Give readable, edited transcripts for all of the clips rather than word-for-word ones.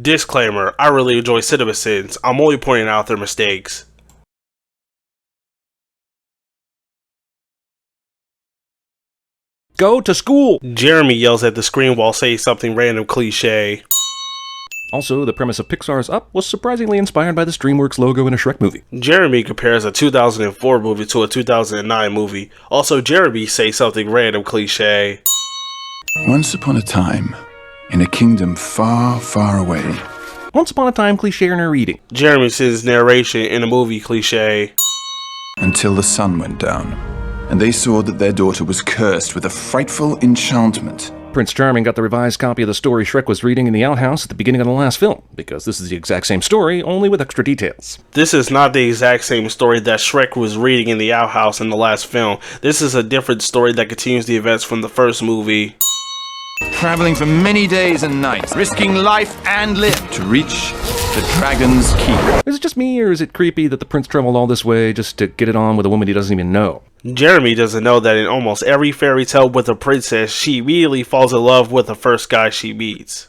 Disclaimer, I really enjoy CinemaSins. I'm only pointing out their mistakes. Go to school! Jeremy yells at the screen while saying something random cliche. Also, the premise of Pixar's Up was surprisingly inspired by the DreamWorks logo in a Shrek movie. Jeremy compares a 2004 movie to a 2009 movie. Also, Jeremy says something random cliche. Once upon a time, in a kingdom far, far away. Once upon a time cliche in her reading. Jeremy says narration in a movie cliche. Until the sun went down, and they saw that their daughter was cursed with a frightful enchantment. Prince Charming got the revised copy of the story Shrek was reading in the outhouse at the beginning of the last film, because this is the exact same story, only with extra details. This is not the exact same story that Shrek was reading in the outhouse in the last film. This is a different story that continues the events from the first movie. Traveling for many days and nights, risking life and limb to reach the Dragon's Keep. Is it just me, or is it creepy that the prince traveled all this way just to get it on with a woman he doesn't even know? Jeremy doesn't know that in almost every fairy tale with a princess, she immediately falls in love with the first guy she meets.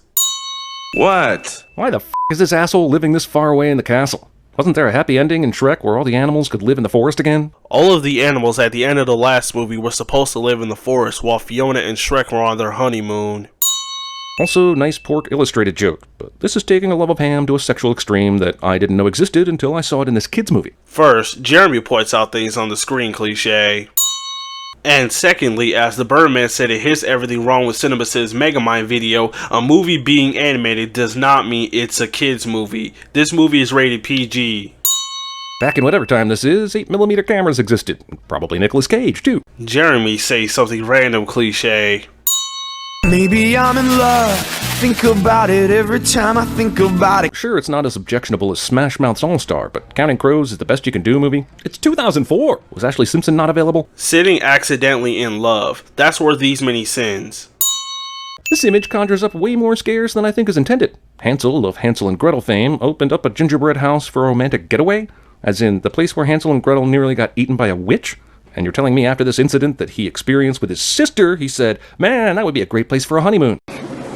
What? Why the f*** is this asshole living this far away in the castle? Wasn't there a happy ending in Shrek where all the animals could live in the forest again? All of the animals at the end of the last movie were supposed to live in the forest while Fiona and Shrek were on their honeymoon. Also, nice pork illustrated joke, but this is taking a love of ham to a sexual extreme that I didn't know existed until I saw it in this kid's movie. First, Jeremy points out things on the screen cliche. And secondly, as the Birdman said in his Everything Wrong with CinemaSins Megamind video, a movie being animated does not mean it's a kid's movie. This movie is rated PG. Back in whatever time this is, 8mm cameras existed. Probably Nicolas Cage, too. Jeremy says something random cliche. Maybe I'm in love, think about it every time I think about it. Sure, it's not as objectionable as Smash Mouth's All-Star, but Counting Crows is the best you can do movie. It's 2004! Was Ashley Simpson not available? Sitting accidentally in love. That's worth these many sins. This image conjures up way more scares than I think is intended. Hansel of Hansel and Gretel fame opened up a gingerbread house for a romantic getaway, as in the place where Hansel and Gretel nearly got eaten by a witch. And you're telling me after this incident that he experienced with his sister, he said, "Man, that would be a great place for a honeymoon."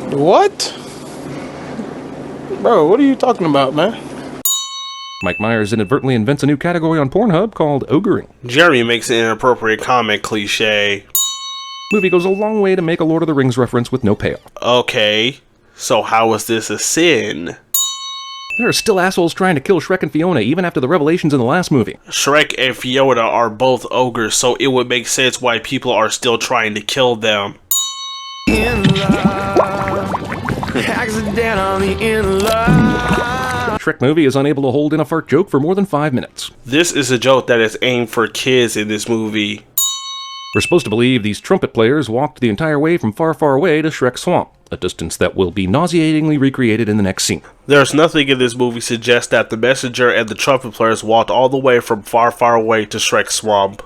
What? Bro, what are you talking about, man? Mike Myers inadvertently invents a new category on Pornhub called ogering. Jeremy makes an inappropriate comment cliche. Movie goes a long way to make a Lord of the Rings reference with no payoff. Okay, so how is this a sin? There are still assholes trying to kill Shrek and Fiona even after the revelations in the last movie. Shrek and Fiona are both ogres, so it would make sense why people are still trying to kill them. In love, accidentally in love. Shrek movie is unable to hold in a fart joke for more than 5 minutes. This is a joke that is aimed for kids in this movie. We're supposed to believe these trumpet players walked the entire way from far, far away to Shrek Swamp, a distance that will be nauseatingly recreated in the next scene. There's nothing in this movie suggests that the messenger and the trumpet players walked all the way from far, far away to Shrek Swamp.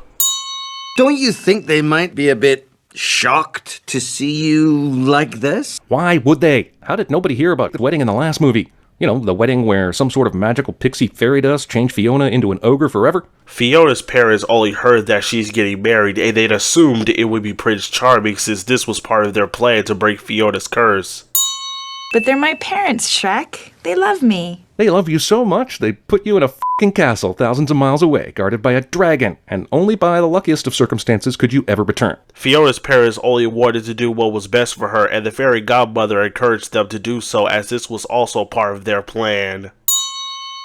Don't you think they might be a bit shocked to see you like this? Why would they? How did nobody hear about the wedding in the last movie? You know, the wedding where some sort of magical pixie fairy dust changed Fiona into an ogre forever? Fiona's parents only heard that she's getting married, and they'd assumed it would be Prince Charming since this was part of their plan to break Fiona's curse. But they're my parents, Shrek. They love me. They love you so much, they put you in a f***ing castle thousands of miles away, guarded by a dragon, and only by the luckiest of circumstances could you ever return. Fiona's parents only wanted to do what was best for her, and the fairy godmother encouraged them to do so, as this was also part of their plan.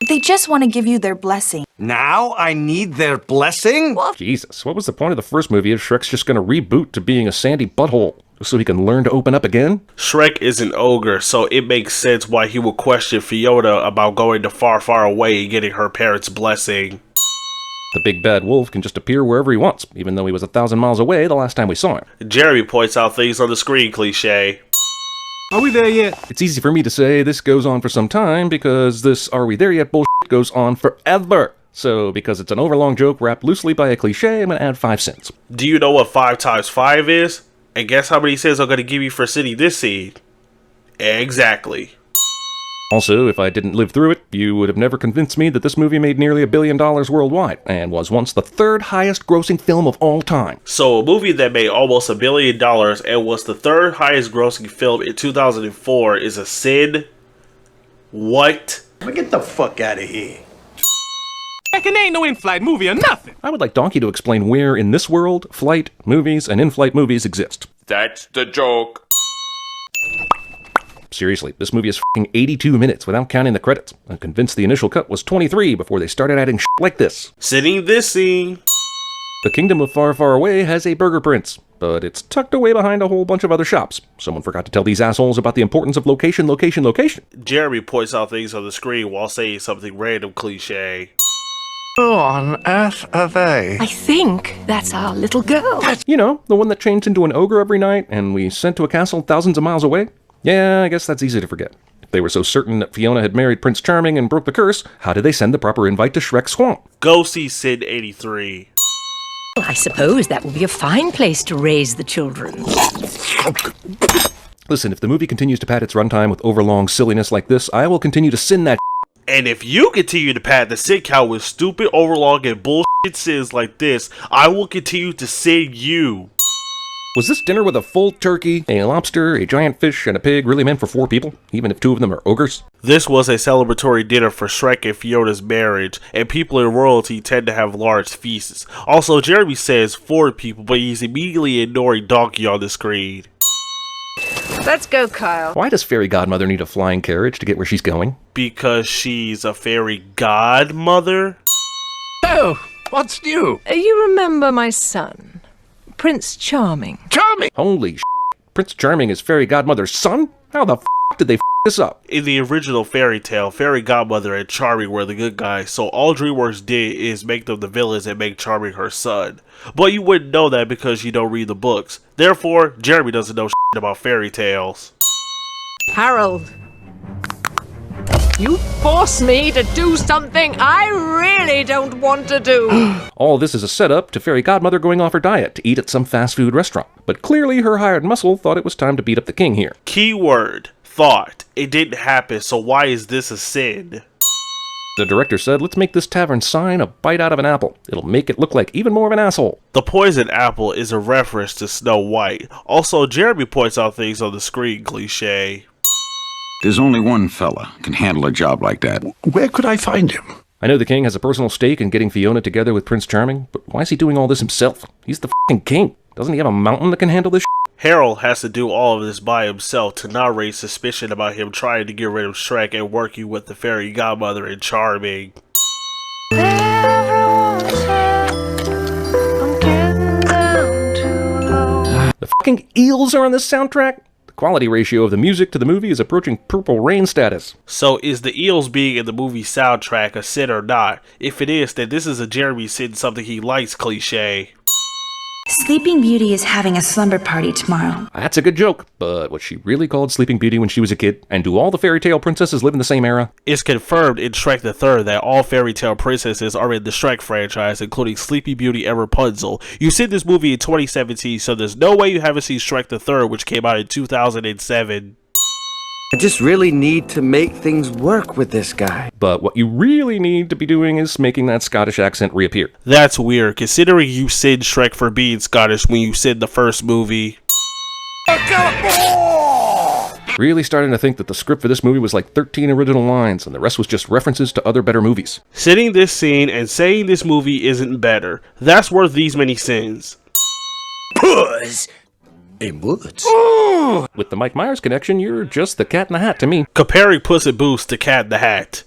They just want to give you their blessing. Now I need their blessing? Jesus, what was the point of the first movie if Shrek's just gonna reboot to being a sandy butthole, so he can learn to open up again? Shrek is an ogre, so it makes sense why he would question Fiona about going to far, far away and getting her parents' blessing. The big bad wolf can just appear wherever he wants, even though he was 1,000 miles away the last time we saw him. Jeremy points out things on the screen cliche. Are we there yet? It's easy for me to say this goes on for some time because this "are we there yet" bullshit goes on forever. So, because it's an overlong joke wrapped loosely by a cliche, I'm gonna add 5 cents. Do you know what 5 times 5 is? And guess how many cents I'm gonna give you for sitting this scene? Exactly. Also, if I didn't live through it, you would have never convinced me that this movie made nearly $1 billion worldwide, and was once the 3rd highest grossing film of all time. So a movie that made almost $1 billion and was the 3rd highest grossing film in 2004 is a sin? What? Get the fuck out of here. It ain't no in-flight movie or nothing. I would like Donkey to explain where in this world, flight, movies, and in-flight movies exist. That's the joke. Seriously, this movie is f***ing 82 minutes without counting the credits. I'm convinced the initial cut was 23 before they started adding shit like this. Setting this scene. The Kingdom of Far, Far Away has a Burger Prince, but it's tucked away behind a whole bunch of other shops. Someone forgot to tell these assholes about the importance of location, location, location. Jeremy points out things on the screen while saying something random cliche. Who on earth are they? I think that's our little girl. You know, the one that changed into an ogre every night and we sent to a castle thousands of miles away? Yeah, I guess that's easy to forget. If they were so certain that Fiona had married Prince Charming and broke the curse, how did they send the proper invite to Shrek's Swamp? Go see Sid 83. Well, I suppose that would be a fine place to raise the children. Listen, if the movie continues to pad its runtime with overlong silliness like this, I will continue to sin that. And if you continue to pad the Sid count with stupid, overlong, and bullshit sins like this, I will continue to sin you. Was this dinner with a full turkey, a lobster, a giant fish, and a pig really meant for 4 people, even if 2 of them are ogres? This was a celebratory dinner for Shrek and Fiona's marriage, and people in royalty tend to have large feasts. Also, Jeremy says 4 people, but he's immediately ignoring Donkey on the screen. Let's go, Kyle. Why does Fairy Godmother need a flying carriage to get where she's going? Because she's a fairy godmother? Oh, what's new? You remember my son, Prince Charming? Charming! Holy Prince Charming is Fairy Godmother's son? How the did they this up? In the original fairy tale, Fairy Godmother and Charming were the good guys, so all DreamWorks did is make them the villains and make Charming her son. But you wouldn't know that because you don't read the books. Therefore, Jeremy doesn't know shit about fairy tales. Harold, you force me to do something I really don't want to do. All this is a setup to Fairy Godmother going off her diet to eat at some fast food restaurant. But clearly her hired muscle thought it was time to beat up the king here. Keyword, thought. It didn't happen, so why is this a sin? The director said, let's make this tavern sign a bite out of an apple. It'll make it look like even more of an asshole. The poisoned apple is a reference to Snow White. Also, Jeremy points out things on the screen cliche. There's only one fella can handle a job like that. Where could I find him? I know the king has a personal stake in getting Fiona together with Prince Charming, but why is he doing all this himself? He's the f***ing king. Doesn't he have a mountain that can handle this shit? Harold has to do all of this by himself to not raise suspicion about him trying to get rid of Shrek and working with the Fairy Godmother and Charming. The fucking eels are on this soundtrack? The quality ratio of the music to the movie is approaching Purple Rain status. So is the eels being in the movie soundtrack a sin or not? If it is, then this is a Jeremy sin something he likes cliche. Sleeping Beauty is having a slumber party tomorrow. That's a good joke, but was she really called Sleeping Beauty when she was a kid? And do all the fairy tale princesses live in the same era? It's confirmed in Shrek the Third that all fairy tale princesses are in the Shrek franchise, including Sleeping Beauty and Rapunzel. You seen this movie in 2017, so there's no way you haven't seen Shrek the Third, which came out in 2007. I just really need to make things work with this guy. But what you really need to be doing is making that Scottish accent reappear. That's weird, considering you sinned Shrek for being Scottish when you sinned the first movie. Really starting to think that the script for this movie was like 13 original lines and the rest was just references to other better movies. Sitting this scene and saying this movie isn't better, that's worth these many sins. Puss in Boots. With the Mike Myers connection, you're just the Cat in the Hat to me. Comparing Puss in Boots to Cat in the Hat.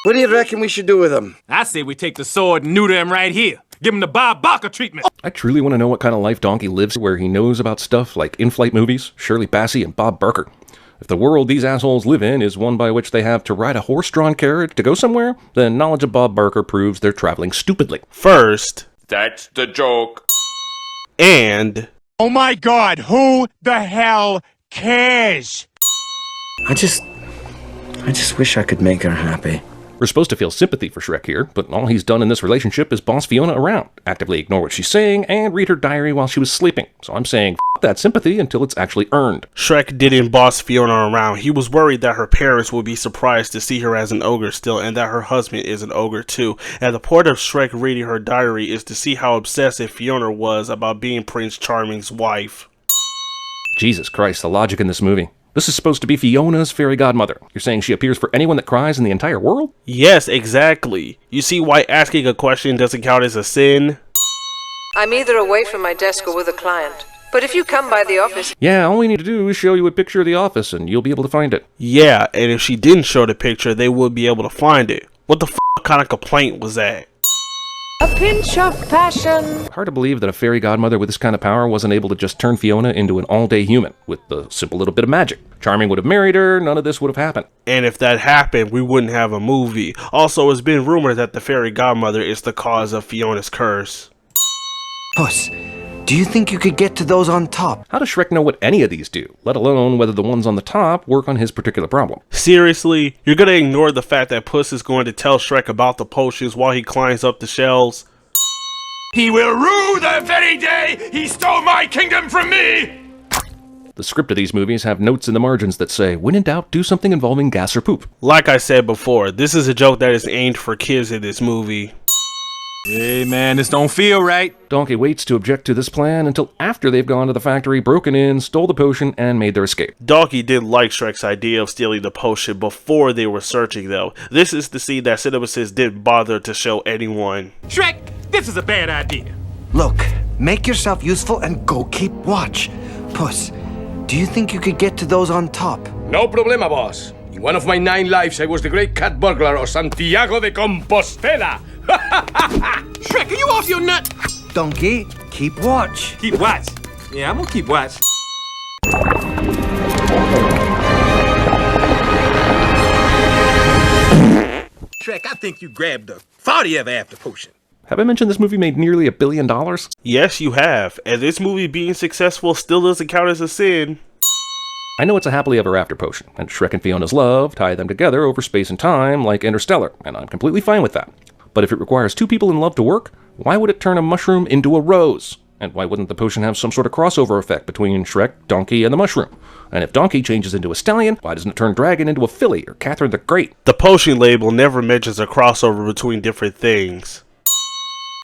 What do you reckon we should do with him? I say we take the sword and neuter him right here. Give him the Bob Barker treatment. I truly want to know what kind of life Donkey lives where he knows about stuff like in-flight movies, Shirley Bassey, and Bob Barker. If the world these assholes live in is one by which they have to ride a horse-drawn carriage to go somewhere, then knowledge of Bob Barker proves they're traveling stupidly. First, That's the joke. and... Oh my God, who the hell cares? I just wish I could make her happy. We're supposed to feel sympathy for Shrek here, but all he's done in this relationship is boss Fiona around, actively ignore what she's saying, and read her diary while she was sleeping. So I'm saying, f that sympathy until it's actually earned. Shrek didn't boss Fiona around. He was worried that her parents would be surprised to see her as an ogre still, and that her husband is an ogre too. And the point of Shrek reading her diary is to see how obsessive Fiona was about being Prince Charming's wife. Jesus Christ, the logic in this movie. This is supposed to be Fiona's fairy godmother. You're saying she appears for anyone that cries in the entire world? Yes, exactly. You see why asking a question doesn't count as a sin? I'm either away from my desk or with a client. But if you come by the office... Yeah, all we need to do is show you a picture of the office and you'll be able to find it. Yeah, and if she didn't show the picture, they would be able to find it. What the kind of complaint was that? A pinch of passion. Hard to believe that a fairy godmother with this kind of power wasn't able to just turn Fiona into an all-day human with a simple little bit of magic. Charming would have married her, none of this would have happened. And if that happened, we wouldn't have a movie. Also, it's been rumored that the fairy godmother is the cause of Fiona's curse. Puss, do you think you could get to those on top? How does Shrek know what any of these do, let alone whether the ones on the top work on his particular problem? Seriously? You're gonna ignore the fact that Puss is going to tell Shrek about the potions while he climbs up the shelves? He will rue the very day he stole my kingdom from me! The script of these movies have notes in the margins that say, when in doubt, do something involving gas or poop. Like I said before, this is a joke that is aimed for kids in this movie. Hey man, this don't feel right. Donkey waits to object to this plan until after they've gone to the factory, broken in, stole the potion, and made their escape. Donkey didn't like Shrek's idea of stealing the potion before they were searching though. This is the scene that CinemaSins didn't bother to show anyone. Shrek, this is a bad idea. Look, make yourself useful and go keep watch. Puss, do you think you could get to those on top? No problema, boss. In one of my 9 lives, I was the great cat burglar of Santiago de Compostela. Shrek, are you off your nut? Donkey, keep watch. Keep watch. Yeah, I'm gonna keep watch. Shrek, I think you grabbed the 40th after potion. Have I mentioned this movie made nearly $1 billion? Yes, you have. And this movie being successful still doesn't count as a sin. I know it's a happily ever after potion, and Shrek and Fiona's love tie them together over space and time like Interstellar, and I'm completely fine with that. But if it requires 2 people in love to work, why would it turn a mushroom into a rose? And why wouldn't the potion have some sort of crossover effect between Shrek, Donkey, and the mushroom? And if Donkey changes into a stallion, why doesn't it turn Dragon into a filly or Catherine the Great? The potion label never mentions a crossover between different things.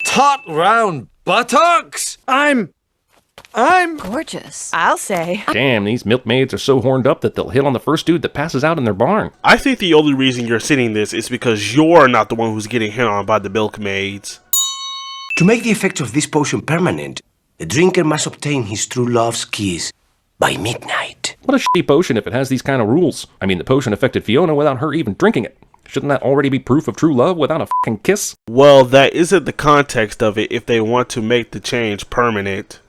Taut round buttocks? I'm Gorgeous. I'll say. Damn, these milkmaids are so horned up that they'll hit on the first dude that passes out in their barn. I think the only reason you're sitting this is because you're not the one who's getting hit on by the milkmaids. To make the effect of this potion permanent, the drinker must obtain his true love's kiss by midnight. What a shitty potion if it has these kind of rules. I mean, the potion affected Fiona without her even drinking it. Shouldn't that already be proof of true love without a fucking kiss? Well, that isn't the context of it if they want to make the change permanent.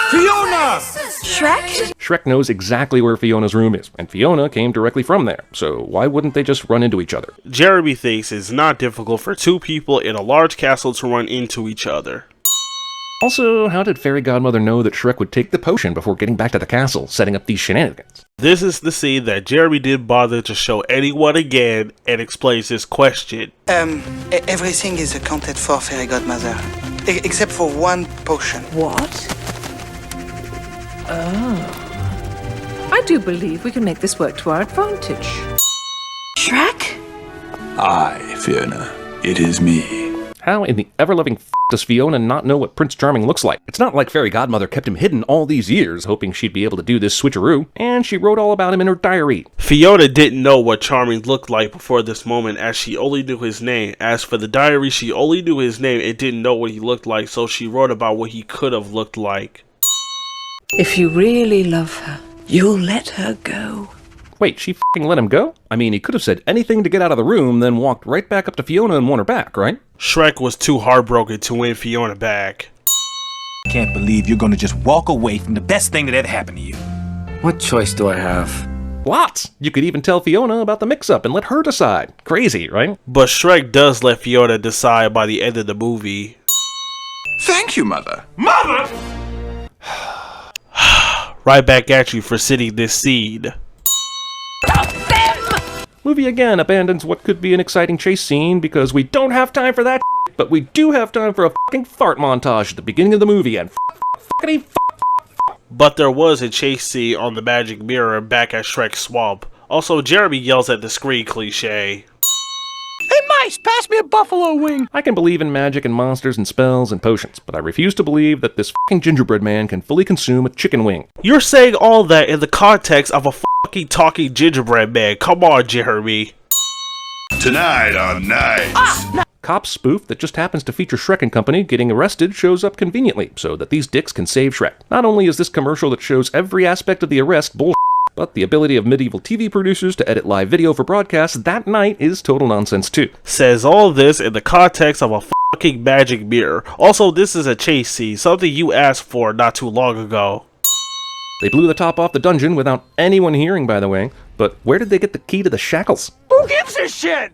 Fiona! Shrek? Shrek knows exactly where Fiona's room is, and Fiona came directly from there, so why wouldn't they just run into each other? Jeremy thinks it's not difficult for 2 people in a large castle to run into each other. Also, how did Fairy Godmother know that Shrek would take the potion before getting back to the castle, setting up these shenanigans? This is the scene that Jeremy didn't bother to show anyone again and explains his question. Everything is accounted for, Fairy Godmother, except for one potion. What? Oh. I do believe we can make this work to our advantage. Shrek? Aye, Fiona. It is me. How in the ever-loving f*** does Fiona not know what Prince Charming looks like? It's not like Fairy Godmother kept him hidden all these years, hoping she'd be able to do this switcheroo, and she wrote all about him in her diary. Fiona didn't know what Charming looked like before this moment, as she only knew his name. As for the diary, she only knew his name and didn't know what he looked like, so she wrote about what he could have looked like. If you really love her, you'll let her go. Wait, she f***ing let him go? I mean, he could have said anything to get out of the room, then walked right back up to Fiona and won her back, right? Shrek was too heartbroken to win Fiona back. Can't believe you're gonna just walk away from the best thing that ever happened to you. What choice do I have? Lots! You could even tell Fiona about the mix-up and let her decide. Crazy, right? But Shrek does let Fiona decide by the end of the movie. Thank you, Mother. Mother! Right back at you for sitting this scene. Movie again abandons what could be an exciting chase scene because we don't have time for that shit, but we do have time for a fucking fart montage at the beginning of the movie and But there was a chase scene on the magic mirror back at Shrek's swamp. Also, Jeremy yells at the screen cliche. In my Christ, pass me a buffalo wing! I can believe in magic and monsters and spells and potions, but I refuse to believe that this fucking gingerbread man can fully consume a chicken wing. You're saying all that in the context of a fucking talking gingerbread man. Come on, Jeremy. Tonight on Night. Cop spoof that just happens to feature Shrek and Company getting arrested shows up conveniently so that these dicks can save Shrek. Not only is this commercial that shows every aspect of the arrest bullshit, but the ability of medieval TV producers to edit live video for broadcast that night is total nonsense too. Says all this in the context of a fucking magic mirror. Also, this is a chase scene, something you asked for not too long ago. They blew the top off the dungeon without anyone hearing, by the way, but where did they get the key to the shackles? Who gives a shit?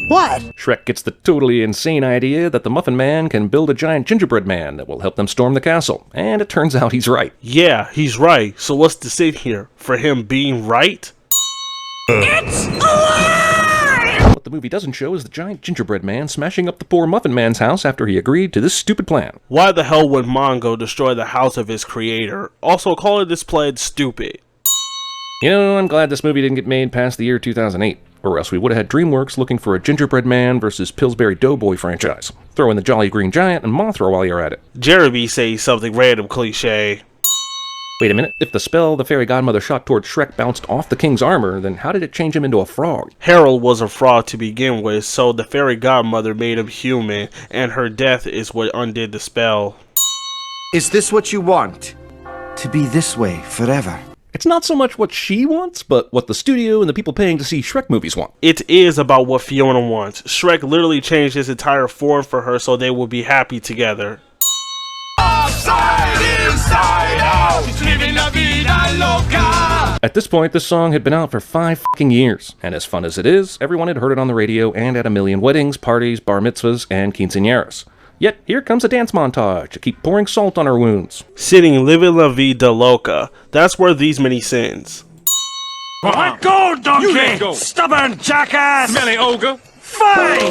What? Shrek gets the totally insane idea that the Muffin Man can build a giant gingerbread man that will help them storm the castle, and it turns out he's right. Yeah, he's right. So what's the sin here? For him being right? It's alive! What the movie doesn't show is the giant gingerbread man smashing up the poor Muffin Man's house after he agreed to this stupid plan. Why the hell would Mongo destroy the house of his creator? Also, calling this plan stupid. You know, I'm glad this movie didn't get made past the year 2008. Or else we would have had DreamWorks looking for a Gingerbread Man versus Pillsbury Doughboy franchise. Throw in the Jolly Green Giant and Mothra while you're at it. Jeremy says something random cliche. Wait a minute, if the spell the fairy godmother shot towards Shrek bounced off the king's armor, then how did it change him into a frog? Harold was a frog to begin with, so the fairy godmother made him human, and her death is what undid the spell. Is this what you want? To be this way forever? It's not so much what she wants, but what the studio and the people paying to see Shrek movies want. It is about what Fiona wants. Shrek literally changed his entire form for her so they will be happy together. Upside, inside out, living la vida loca. At this point, this song had been out for 5 fucking years, and as fun as it is, everyone had heard it on the radio and at a million weddings, parties, bar mitzvahs, and quinceañeras. Yet, here comes a dance montage to keep pouring salt on our wounds. Sitting living la vida loca. That's where these many sins. Let go, donkey! Stubborn jackass! Smelly ogre! Fine!